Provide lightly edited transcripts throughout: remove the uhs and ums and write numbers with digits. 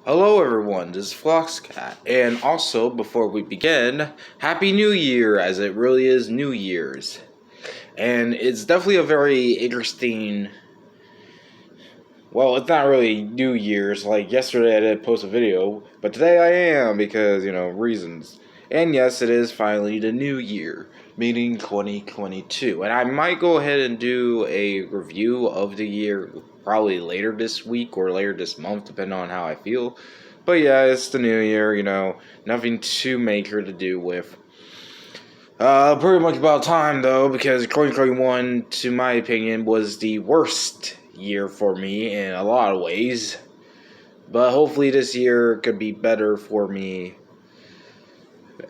Hello everyone, this is Floxcat, and also before we begin, Happy New Year, as it really is New Year's. And it's definitely a very interesting, well, it's not really New Year's, like yesterday I did post a video, but today I am because, reasons. And yes, it is finally the new year, meaning 2022. And I might go ahead and do a review of the year probably later this week or later this month, depending on how I feel. But yeah, it's the new year, nothing too major to do with. Pretty much about time though, because 2021, to my opinion, was the worst year for me in a lot of ways. But hopefully this year could be better for me.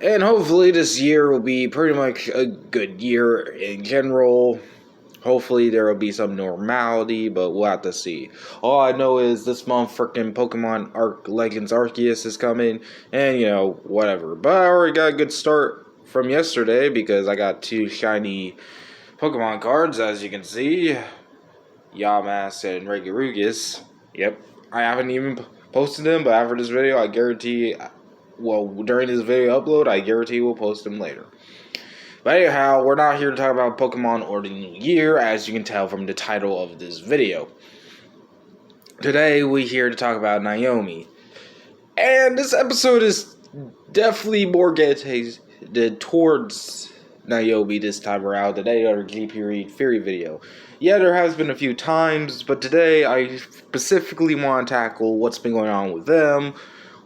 And hopefully this year will be pretty much a good year in general. Hopefully there will be some normality, but we'll have to see. All I know is this month freaking Pokemon Legends Arceus is coming, and whatever. But I already got a good start from yesterday because I got 2 shiny Pokemon cards, as you can see. Yamask and Regirugus. Yep, I haven't even posted them, but after this video, I guarantee, during this video upload, I guarantee we'll post them later. But anyhow, we're not here to talk about Pokemon or the new year, as you can tell from the title of this video. Today, we're here to talk about Naomi. And this episode is definitely more dedicated towards Naomi this time around than any other GPReed theory video. Yeah, there has been a few times, but today I specifically want to tackle what's been going on with them,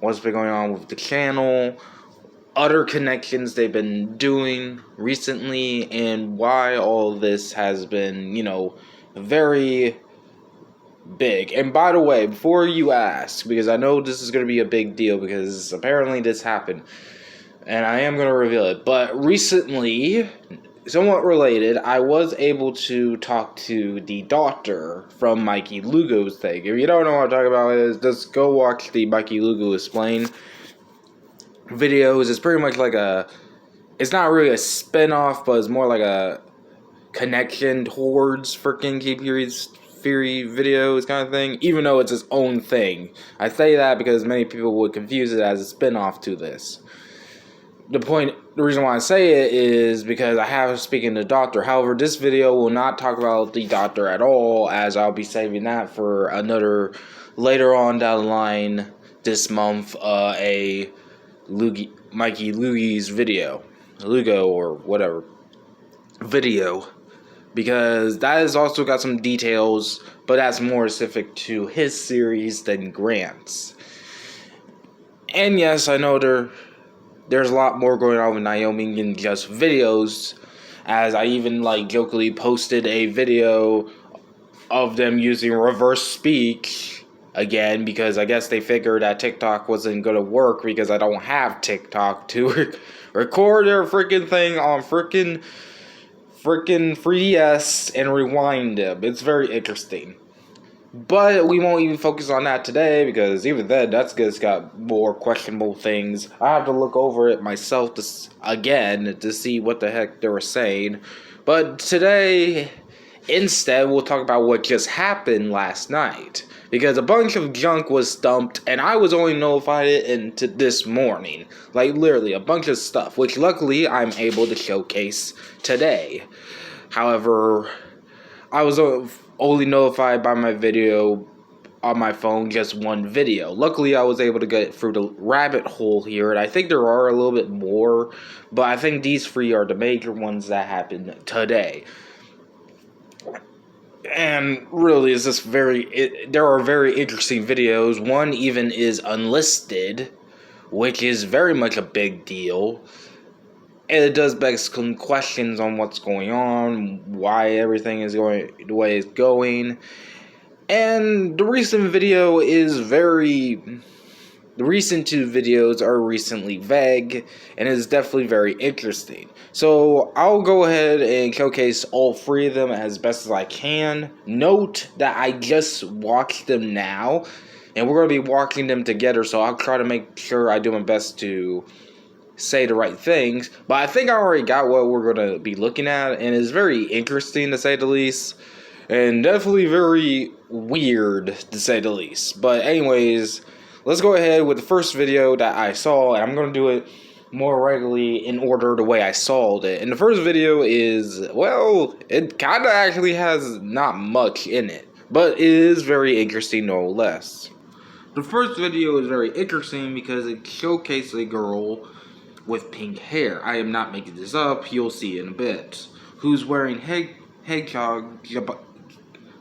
what's been going on with the channel, other connections they've been doing recently, and why all this has been, very big. And by the way, before you ask, because I know this is going to be a big deal, because apparently this happened, and I am going to reveal it, but recently, somewhat related, I was able to talk to the doctor from Mikey Lugo's thing. If you don't know what I'm talking about, just go watch the Mikey Lugo Explain videos. It's pretty much like it's not really a spin-off, but it's more like a connection towards freaking GPReed's theory videos kind of thing, even though it's its own thing. I say that because many people would confuse it as a spin-off to this. The reason why I say it is because I have speaking to the doctor. However, this video will not talk about the doctor at all, as I'll be saving that for another later on down the line this month, Mikey Lugi's video, Lugo or whatever video, because that has also got some details, but that's more specific to his series than Grant's. And yes, I know there's a lot more going on with Naomi than just videos, as I even jokingly posted a video of them using reverse speak again, because I guess they figured that TikTok wasn't going to work because I don't have TikTok to record their freaking thing on freaking 3DS and rewind them. It's very interesting. But we won't even focus on that today, because even then, that's just got more questionable things. I have to look over it myself again to see what the heck they were saying. But today, instead, we'll talk about what just happened last night, because a bunch of junk was dumped, and I was only notified into this morning. Literally, a bunch of stuff, which luckily I'm able to showcase today. However, I was only notified by my video on my phone, just one video. Luckily, I was able to get through the rabbit hole here, and I think there are a little bit more, but I think these 3 are the major ones that happened today. And really, it's just there are very interesting videos. One even is unlisted, which is very much a big deal. And it does beg some questions on what's going on, why everything is going the way it's going. And the recent 2 videos are recently vague, and it's definitely very interesting. So I'll go ahead and showcase all 3 of them as best as I can. Note that I just watched them now, and we're going to be watching them together, so I'll try to make sure I do my best to say the right things, but I think I already got what we're going to be looking at, and it's very interesting to say the least, and definitely very weird to say the least. But anyways, let's go ahead with the first video that I saw, and I'm going to do it more regularly in order the way I saw it. And the first video is, well, it kind of actually has not much in it, but it is very interesting no less. The first video is very interesting because it showcases a girl with pink hair. I am not making this up, you'll see in a bit. Who's wearing hedgehog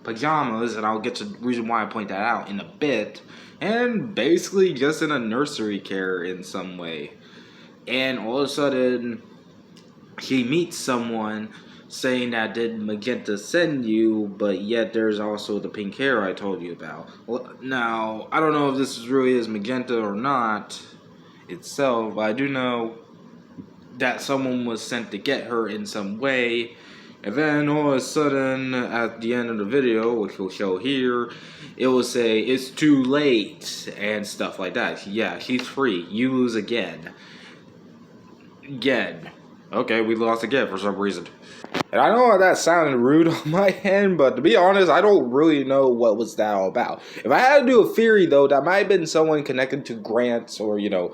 pajamas, and I'll get to the reason why I point that out in a bit. And basically just in a nursery care in some way. And all of a sudden, she meets someone saying that did Magenta send you, but yet there's also the pink hair I told you about. Well, now, I don't know if this really is Magenta or not itself, but I do know that someone was sent to get her in some way. And then all of a sudden, at the end of the video, which we'll show here, it will say, it's too late, and stuff like that. Yeah, she's free. You lose again. Again. Okay, we lost again for some reason. And I know that sounded rude on my end, but to be honest, I don't really know what was that all about. If I had to do a theory, though, that might have been someone connected to Grant's, or, you know,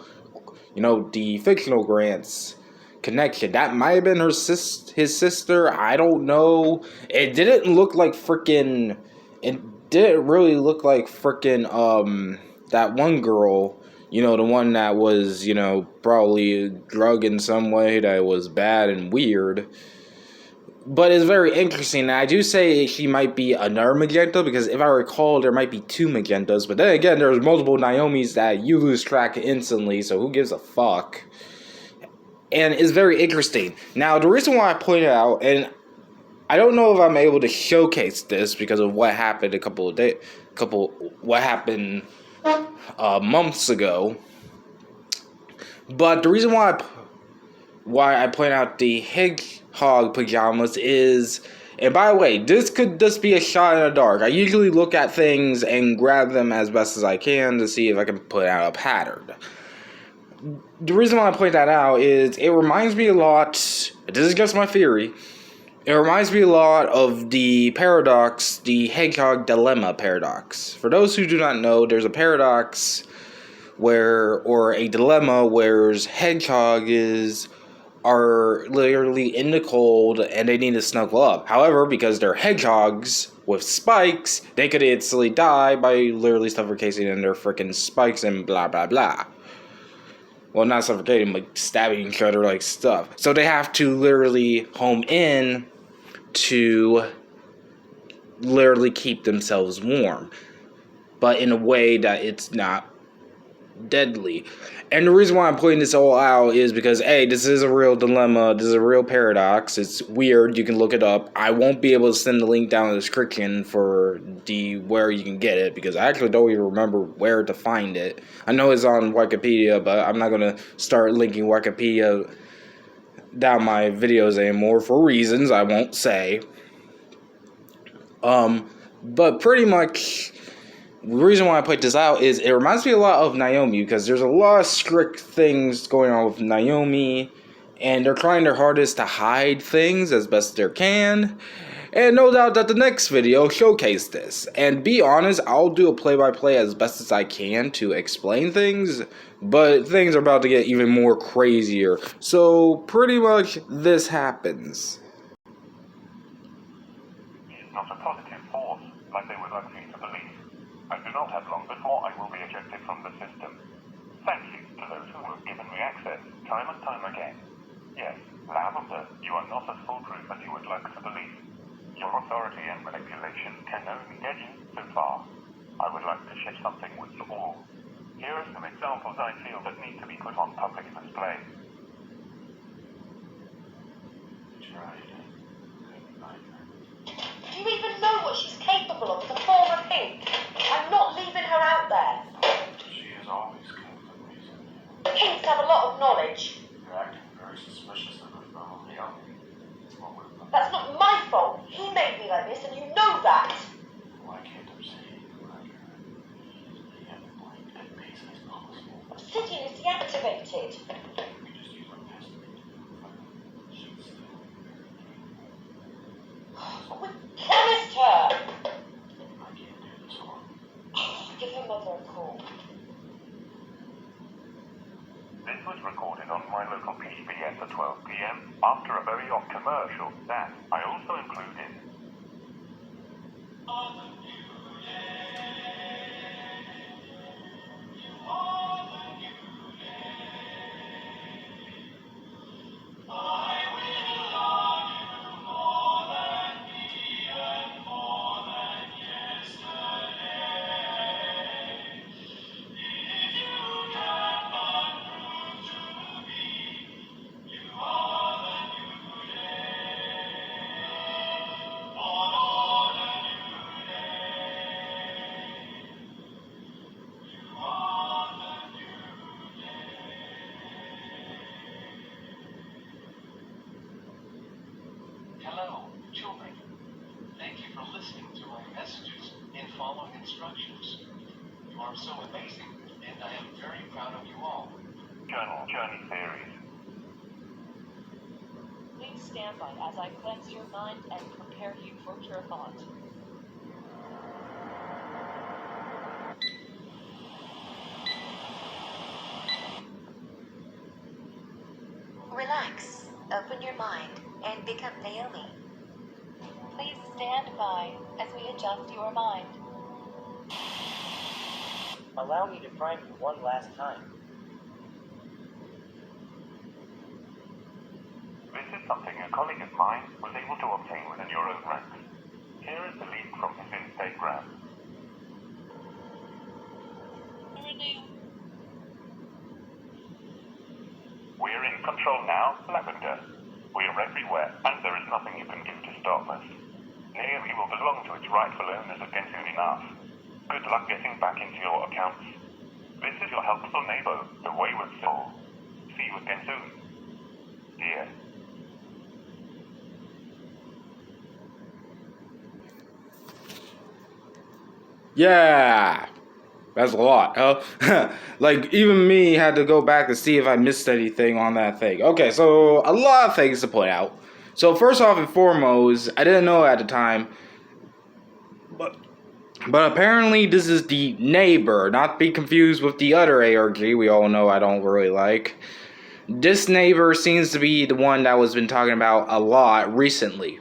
the fictional Grant's connection. That might have been his sister. I don't know. It didn't look like freaking. It didn't really look like freaking that one girl. You know, the one that was, you know, probably drugged in some way that was bad and weird. But it's very interesting. I do say she might be another Magenta, because if I recall, there might be two Magentas. But then again, there's multiple Naomis that you lose track instantly, so who gives a fuck? And it's very interesting. Now, the reason why I pointed out, and I don't know if I'm able to showcase this because of what happened what happened months ago. But the reason why I point out the hedgehog pajamas is, and by the way, this could just be a shot in the dark. I usually look at things and grab them as best as I can to see if I can put out a pattern. The reason why I point that out is it reminds me a lot, this is just my theory, it reminds me a lot of the paradox, the hedgehog dilemma paradox. For those who do not know, there's a paradox or a dilemma where hedgehogs are literally in the cold and they need to snuggle up. However, because they're hedgehogs with spikes, they could instantly die by literally suffocating in their freaking spikes and blah blah blah. Well, not suffocating, but stabbing each other like stuff. So they have to literally home in to literally keep themselves warm, but in a way that it's not deadly. And the reason why I'm pointing this all out is because, hey, this is a real dilemma, this is a real paradox, it's weird, you can look it up. I won't be able to send the link down in the description for where you can get it, because I actually don't even remember where to find it. I know it's on Wikipedia, but I'm not going to start linking Wikipedia down my videos anymore for reasons I won't say. But pretty much, the reason why I put this out is it reminds me a lot of Naomi, because there's a lot of strict things going on with Naomi, and they're trying their hardest to hide things as best they can, and no doubt that the next video showcased this. And be honest, I'll do a play-by-play as best as I can to explain things, but things are about to get even more crazier. So pretty much this happens. It's not a positive force, like they would like me to believe. I do not have long before I will be ejected from the system. Thank you to those who have given me access, time and time again. Yes, Lavender, you are not as foolproof as you would like to believe. Your authority and manipulation can only get you so far. I would like to share something with you all. Here are some examples I feel that need to be put on public display. Do you even know what she's capable of with a form of pink? I'm not leaving her out there. She is always capable. Pinks have a lot of knowledge. You're acting very suspicious of her family. That's not my fault. He made me like this, and you know that. Why can't I say the endpoint as basic as possible? Obsidian is deactivated. We just use our estimate to she's still But we promised her. I can't do this one. Give her mother a call. This was recorded on my local PBS at 12 p.m. after a very odd commercial that I also included. Hello, children. Thank you for listening to my messages and following instructions. You are so amazing, and I am very proud of you all. Journey series. Please stand by as I cleanse your mind and prepare you for your thought. Relax, open your mind, and become Naomi. Please stand by as we adjust your mind. Allow me to prime you one last time. This is something a colleague of mine was able to obtain within your own ranks. Here is the leak from his Instagram. We're in control now, Lavender. We're everywhere, and there is nothing you can do to stop us. Naomi will belong to its rightful owners again soon enough. Good luck getting back into your accounts. This is your helpful neighbor, the wayward soul. See you again soon. Dear. Yeah, that's a lot, huh? Like, even me had to go back to see if I missed anything on that thing. Okay, so a lot of things to point out. So first off and foremost, I didn't know at the time, but apparently this is the neighbor, not to be confused with the other ARG we all know I don't really like. This neighbor seems to be the one that was been talking about a lot recently.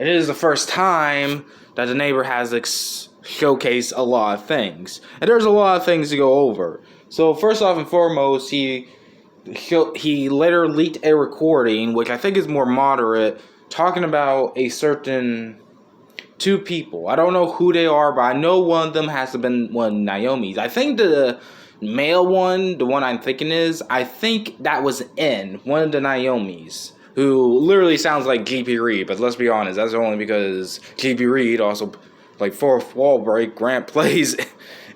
It is the first time that the neighbor has showcased a lot of things. And there's a lot of things to go over. So first off and foremost, he later leaked a recording, which I think is more moderate, talking about a certain two people. I don't know who they are, but I know one of them has to have been one of Naomi's. I think the male one, the one I'm thinking is, I think that was one of the Naomi's, who literally sounds like GPReed, but let's be honest, that's only because GPReed also, like, fourth wall break, Grant plays,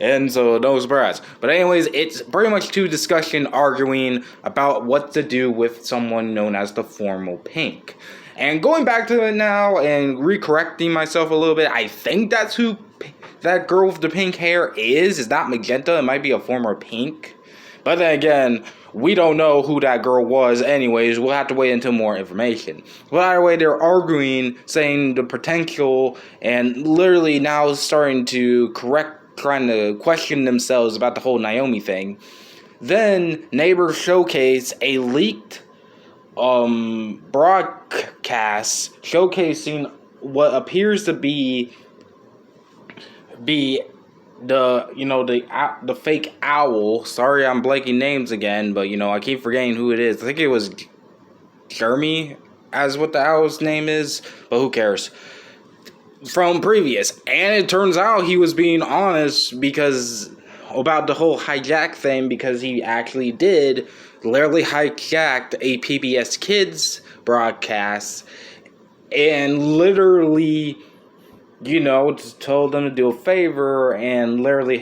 and so no surprise. But anyways, it's pretty much two discussion arguing about what to do with someone known as the Formal Pink. And going back to it now and recorrecting myself a little bit, I think that's who that girl with the pink hair is. It's not Magenta, it might be a former Pink. But then again, we don't know who that girl was anyways. We'll have to wait until more information. But either way, they're arguing, saying the potential, and literally now starting to trying to question themselves about the whole Naomi thing. Then neighbors showcase a leaked broadcast showcasing what appears to be the fake owl. Sorry, I'm blanking names again, but I keep forgetting who it is. I think it was Jeremy as what the owl's name is, but who cares? From previous, and it turns out he was being honest about the whole hijack thing, because he actually did literally hijacked a PBS Kids broadcast and literally, told them to do a favor and literally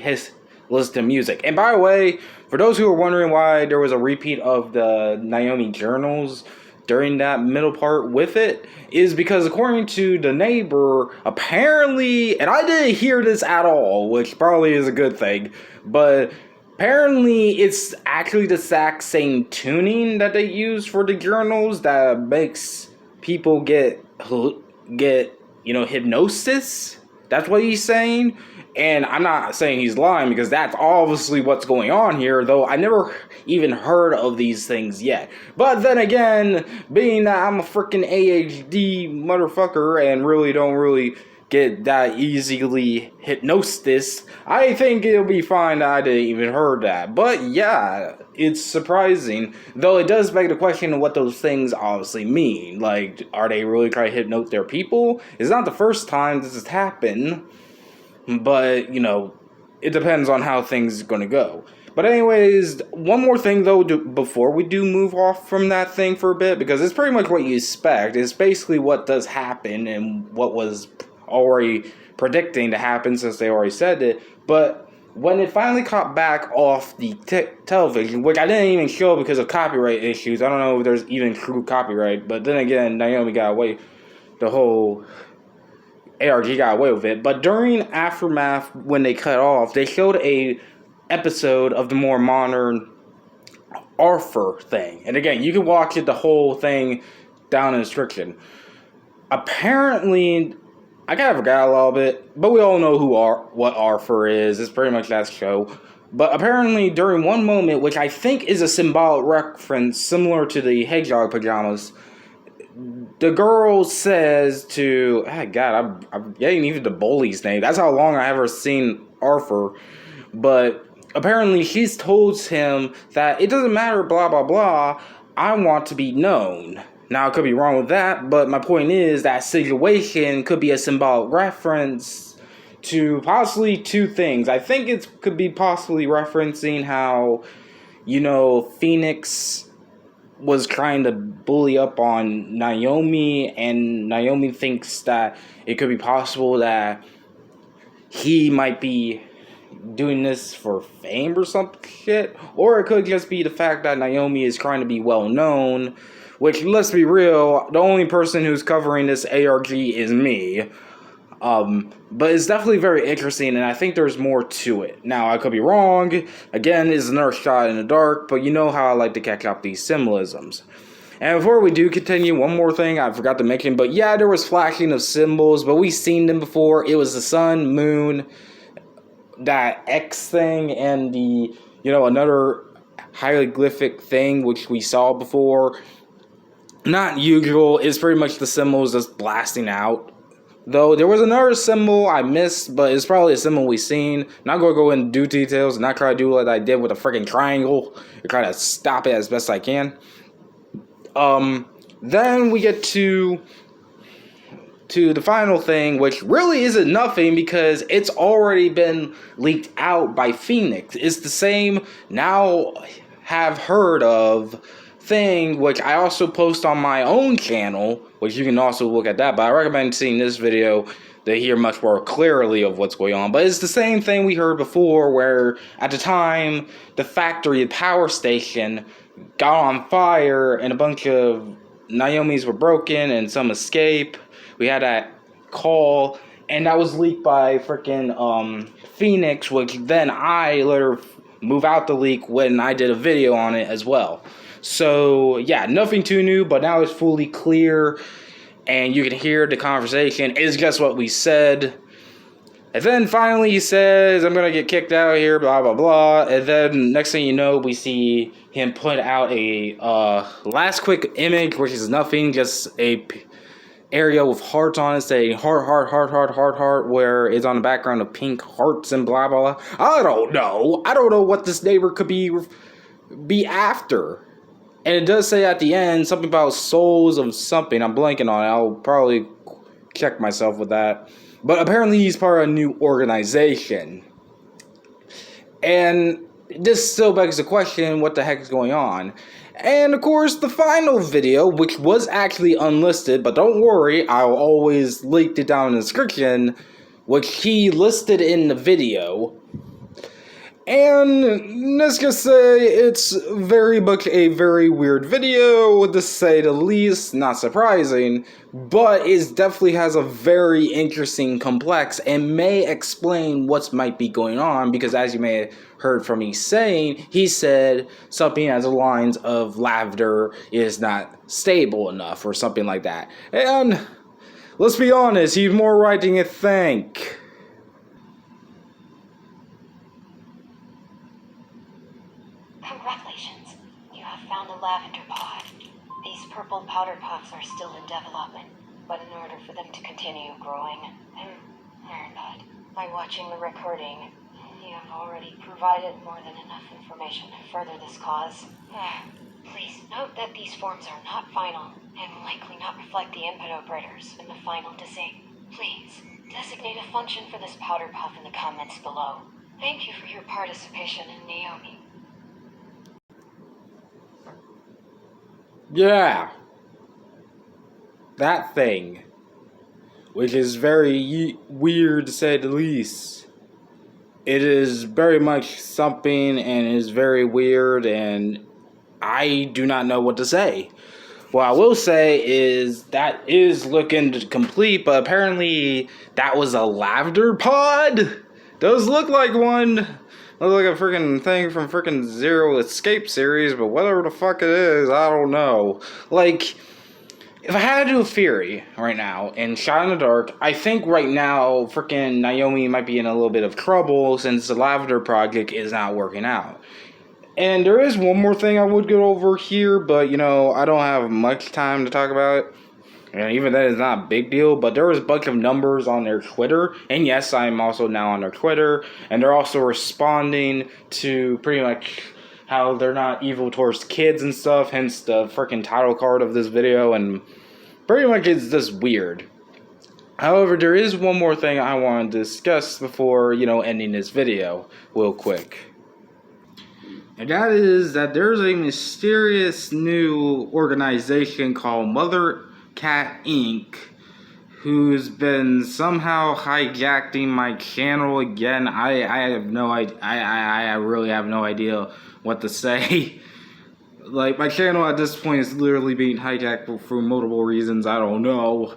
listen to music. And by the way, for those who are wondering why there was a repeat of the Naomi journals during that middle part with it, is because according to the neighbor, apparently, and I didn't hear this at all, which probably is a good thing, but apparently it's actually the exact same tuning that they use for the journals that makes people get hypnosis. That's what he's saying. And I'm not saying he's lying because that's obviously what's going on here, though I never even heard of these things yet. But then again, being that I'm a freaking ADHD motherfucker and really don't really get that easily hypnosis, I think it'll be fine that I didn't even heard that. But yeah, it's surprising, though it does beg the question of what those things obviously mean. Like, are they really trying to hypnote their people? It's not the first time this has happened, but, you know, it depends on how things are going to go. But anyways, one more thing though, before we do move off from that thing for a bit, because it's pretty much what you expect. It's basically what does happen and what was already predicting to happen since they already said it. But when it finally caught back off the television, which I didn't even show because of copyright issues. I don't know if there's even true copyright, but then again, Naomi got away, the whole ARG got away with it. But during Aftermath, when they cut off, they showed a episode of the more modern Arthur thing. And again, you can watch it, the whole thing, down in the description. Apparently, I kind of forgot a little bit, but we all know what Arthur is. It's pretty much that show. But apparently, during one moment, which I think is a symbolic reference similar to the Hedgehog pajamas, the girl says to, I'm getting even the bully's name. That's how long I ever seen Arthur. But apparently, she's told him that it doesn't matter, blah, blah, blah. I want to be known. Now, I could be wrong with that, but my point is that situation could be a symbolic reference to possibly two things. I think it could be possibly referencing how, you know, Phoenix was trying to bully up on Naomi, and Naomi thinks that it could be possible that he might be doing this for fame or some shit, or it could just be the fact that Naomi is trying to be well known, which, let's be real, the only person who's covering this ARG is me. But it's definitely very interesting, and I think there's more to it. Now, I could be wrong. Again, it's another shot in the dark, but you know how I like to catch up these symbolisms. And before we do continue, one more thing I forgot to mention, but yeah, there was flashing of symbols, but we've seen them before. It was the sun, moon, that X thing, and the, you know, another hieroglyphic thing, which we saw before. Not usual. It's pretty much the symbols just blasting out. Though there was another symbol I missed, but it's probably a symbol we've seen. Not going to go into details and not try to do what I did with a freaking triangle. I try to stop it as best I can. Then we get to the final thing, which really isn't nothing because it's already been leaked out by Phoenix. It's the same now have heard of thing, which I also post on my own channel, which you can also look at that, but I recommend seeing this video to hear much more clearly of what's going on. But it's the same thing we heard before, where at the time the factory, the power station, got on fire and a bunch of Naomi's were broken and some escape. We had that call, and that was leaked by freaking Phoenix, which then I let her move out the leak when I did a video on it as well. So, yeah, nothing too new, but now it's fully clear, and you can hear the conversation. It's just what we said. And then finally he says, I'm going to get kicked out of here, blah, blah, blah. And then next thing you know, we see him put out a last quick image, which is nothing, just a area with hearts on it, saying heart, heart, heart, heart, heart, heart, where it's on the background of pink hearts and blah, blah, blah. I don't know what this neighbor could be after. And it does say at the end something about souls of something. I'm blanking on it. I'll probably check myself with that. But apparently he's part of a new organization. And this still begs the question, what the heck is going on? And of course, the final video, which was actually unlisted, but don't worry, I'll always link it down in the description, which he listed in the video. And let's just say it's very much a very weird video, to say the least, not surprising, but it definitely has a very interesting complex and may explain what might be going on, because as you may have heard from me saying, he said something as the lines of lavender is not stable enough or something like that. And let's be honest, he's more right than you think. Congratulations. You have found a lavender pod. These purple powder puffs are still in development, but in order for them to continue growing, by watching the recording, you have already provided more than enough information to further this cause. Please note that these forms are not final and will likely not reflect the input operators in the final design. Please designate a function for this powder puff in the comments below. Thank you for your participation in Naomi. Yeah. That thing. Which is very weird to say the least. It is very much something and is very weird, and I do not know what to say. What I will say is that is looking complete, but apparently that was a lavender pod? Does look like one. Look like a freaking thing from freaking Zero Escape series, but whatever the fuck it is, I don't know. Like, if I had to do a theory right now and shot in the dark, I think right now freaking Naomi might be in a little bit of trouble since the Lavender project is not working out. And there is one more thing I would go over here, but, you know, I don't have much time to talk about it. And even that is not a big deal, but there was a bunch of numbers on their Twitter. And yes, I'm also now on their Twitter. And they're also responding to pretty much how they're not evil towards kids and stuff. Hence the freaking title card of this video. And pretty much it's just weird. However, there is one more thing I want to discuss before, you know, ending this video real quick. And that is that there's a mysterious new organization called Mother Cat Inc. who's been somehow hijacking my channel again. I have no idea. I really have no idea what to say. Like, my channel at this point is literally being hijacked for multiple reasons. I don't know.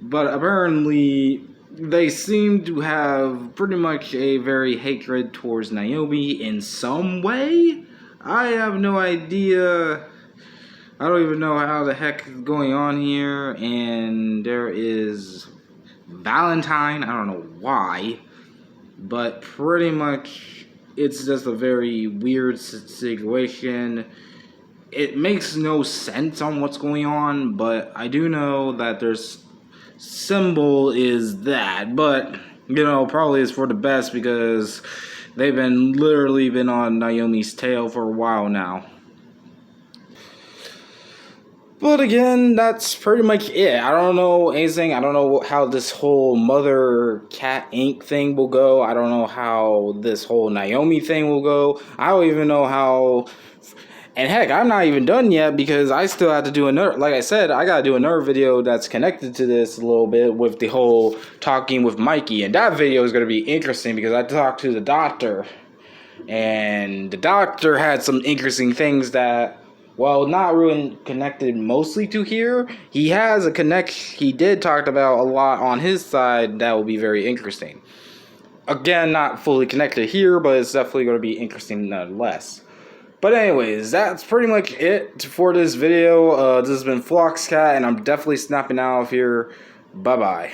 But apparently they seem to have pretty much a very hatred towards Naomi in some way. I have no idea. I don't even know how the heck is going on here. And there is Valentine. I don't know why. But pretty much it's just a very weird situation. It makes no sense on what's going on. But I do know that there's symbol is that, but you know, probably is for the best because they've been literally been on Naomi's tail for a while now. But again, that's pretty much it. I don't know anything. I don't know how this whole Mother Cat Inc. thing will go. I don't know how this whole Naomi thing will go. I don't even know how. And heck, I'm not even done yet because I still have to do another, like I said, I gotta do another video that's connected to this a little bit with the whole talking with Mikey. And that video is gonna be interesting because I talked to the doctor. And the doctor had some interesting things that, well, not really connected mostly to here. He has a connection, he did talk about a lot on his side that will be very interesting. Again, not fully connected here, but it's definitely gonna be interesting nonetheless. But anyways, that's pretty much it for this video. This has been Floxcat, and I'm definitely snapping out of here. Bye-bye.